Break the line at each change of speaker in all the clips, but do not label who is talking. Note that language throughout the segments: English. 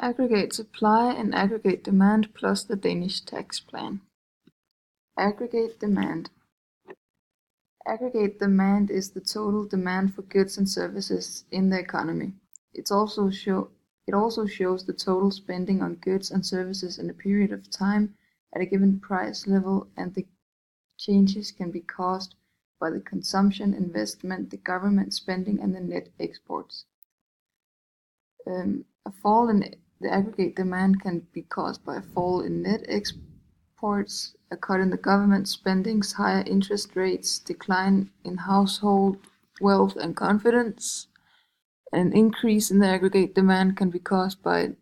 Aggregate supply and aggregate demand plus the Danish tax plan. Aggregate demand. Aggregate demand is the total demand for goods and services in the economy. It also shows the total spending on goods and services in a period of time at a given price level, and the changes can be caused by the consumption, investment, the government spending, and the net exports. A fall in the aggregate demand can be caused by a fall in net exports, a cut in the government spendings, higher interest rates, decline in household wealth and confidence. An increase in the aggregate demand can be caused by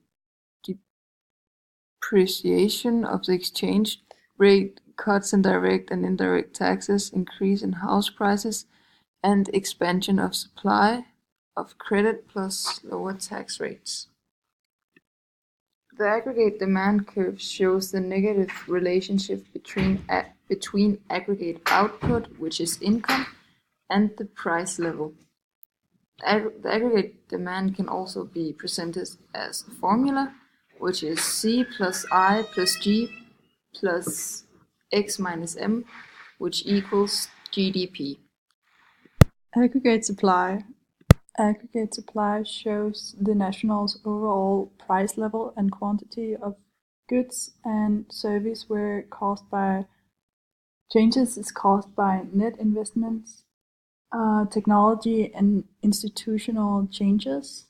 depreciation of the exchange rate, cuts in direct and indirect taxes, increase in house prices, and expansion of supply of credit plus lower tax rates. The aggregate demand curve shows the negative relationship between aggregate output, which is income, and the price level. The aggregate demand can also be presented as a formula, which is C plus I plus G plus X minus M, which equals GDP.
Aggregate supply. Aggregate supply shows the national's overall price level and quantity of goods and service where changes is caused by net investments, technology, and institutional changes.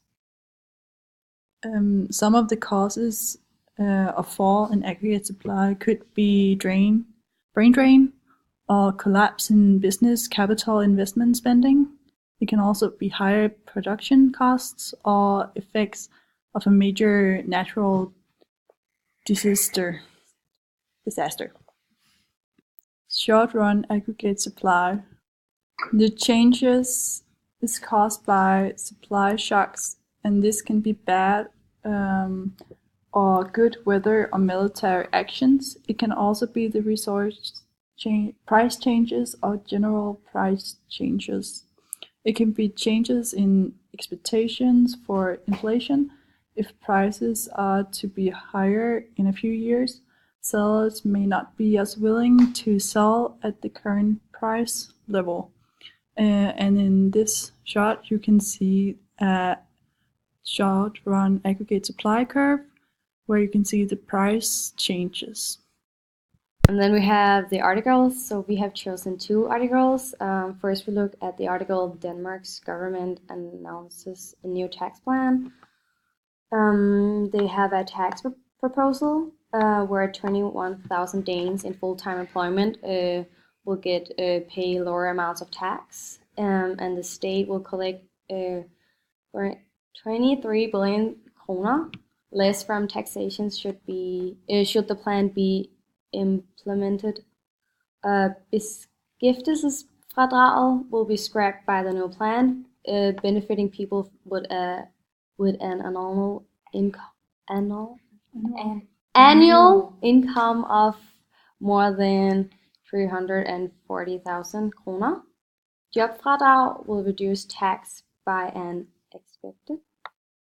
Some of the causes of fall in aggregate supply could be brain drain, or collapse in business capital investment spending. It can also be higher production costs or effects of a major natural disaster. Short-run aggregate supply. The changes is caused by supply shocks, and this can be bad or good weather or military actions. It can also be the price changes or general price changes. It can be changes in expectations for inflation. If prices are to be higher in a few years, sellers may not be as willing to sell at the current price level. And in this chart, you can see a short-run aggregate supply curve where you can see the price changes.
And then we have the articles. So we have chosen 2 articles. First, we look at the article, Denmark's government announces a new tax plan. They have a tax proposal where 21,000 Danes in full-time employment will pay lower amounts of tax, and the state will collect 23 billion kroner less from taxation should the plan be implemented. Beskæftigelsesfradraget will be scrapped by the new plan, benefiting people with an annual income of more than 340,000 kroner. Jobfradrag will reduce tax by an expected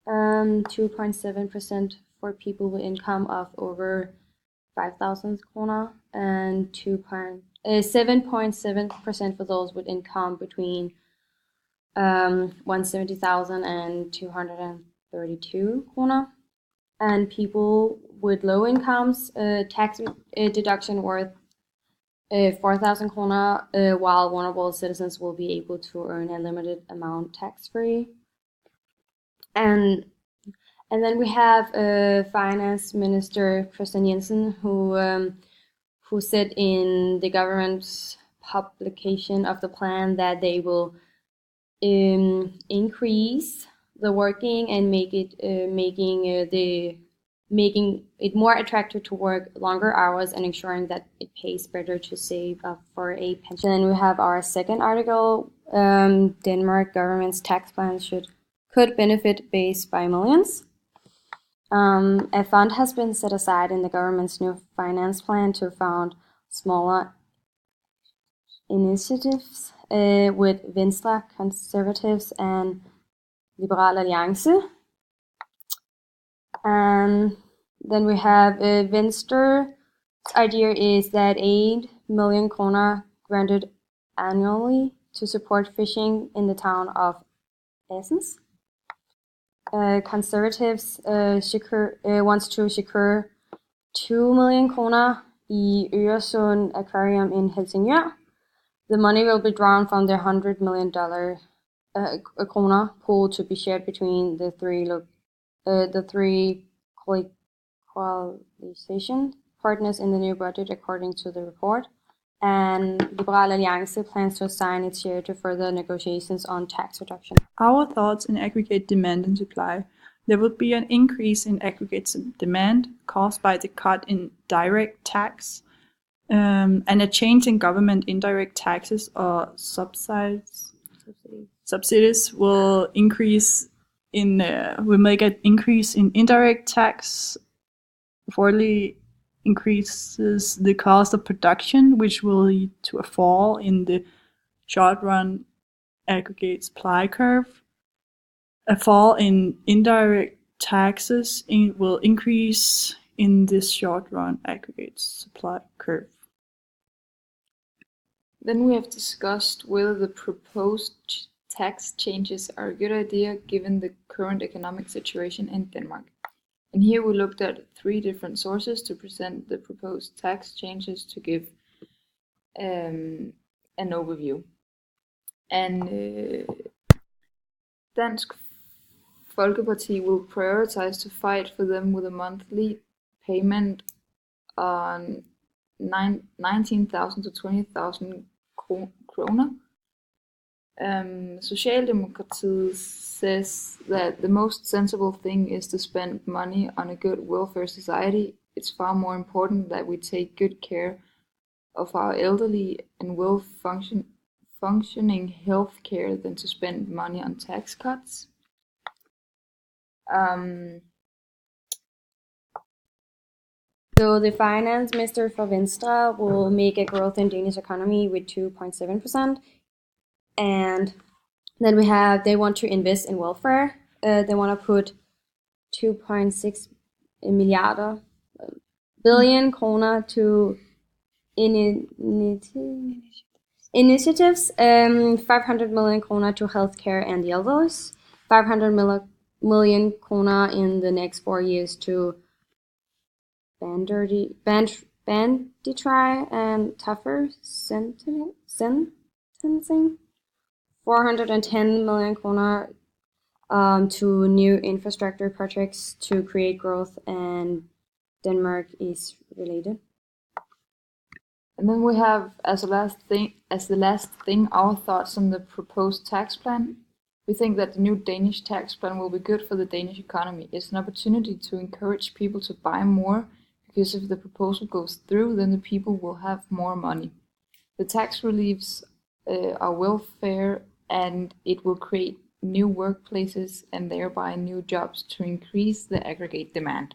2.7% for people with income of over 5,000 kroner and 7.7% for those with income between 170,000 and 232 kroner. And people with low incomes, tax deduction worth 4,000 kroner, while vulnerable citizens will be able to earn a limited amount tax-free. And then we have Finance Minister Kristian Jensen, who said in the government's publication of the plan that they will increase the working and making it more attractive to work longer hours and ensuring that it pays better to save up for a pension. Then we have our second article, Denmark government's tax plan could benefit base by millions. A fund has been set aside in the government's new finance plan to fund smaller initiatives with Venstre, Conservatives, and Liberal Alliance. And then we have Venstre's idea is that 8 million kroner granted annually to support fishing in the town of Assens. Conservatives wants to secure 2 million kroner i Øresund Aquarium in Helsingør. The money will be drawn from the $100 million kroner pool to be shared between the three coalition partners in the new budget, according to the report. And Liberal Alliance plans to assign its share to further negotiations on tax reduction.
Our thoughts in aggregate demand and supply. There will be an increase in aggregate demand caused by the cut in direct tax and a change in government indirect taxes or subsidies will make an increase in indirect tax, reportedly increases the cost of production, which will lead to a fall in the short-run aggregate supply curve. A fall in indirect taxes will increase in this short-run aggregate supply curve.
Then we have discussed whether the proposed tax changes are a good idea given the current economic situation in Denmark. And here we looked at 3 different sources to present the proposed tax changes to give an overview. And Dansk Folkeparti will prioritize to fight for them with a monthly payment on 19,000 to 20,000 kroner. Socialdemokratiet says that the most sensible thing is to spend money on a good welfare society. It's far more important that we take good care of our elderly and functioning health care than to spend money on tax cuts.
So the finance minister for Venstre will make a growth in Danish economy with 2.7%. And then they want to invest in welfare. They want to put 2.6 billion kroner to initiatives, 500 million kroner to healthcare and the elders, 500 million kroner in the next 4 years to banditry and tougher sentencing, 410 million kroner to new infrastructure projects to create growth, and Denmark is related.
And then we have, as the last thing, our thoughts on the proposed tax plan. We think that the new Danish tax plan will be good for the Danish economy. It's an opportunity to encourage people to buy more, because if the proposal goes through, then the people will have more money. The tax reliefs are welfare, and it will create new workplaces and thereby new jobs to increase the aggregate demand.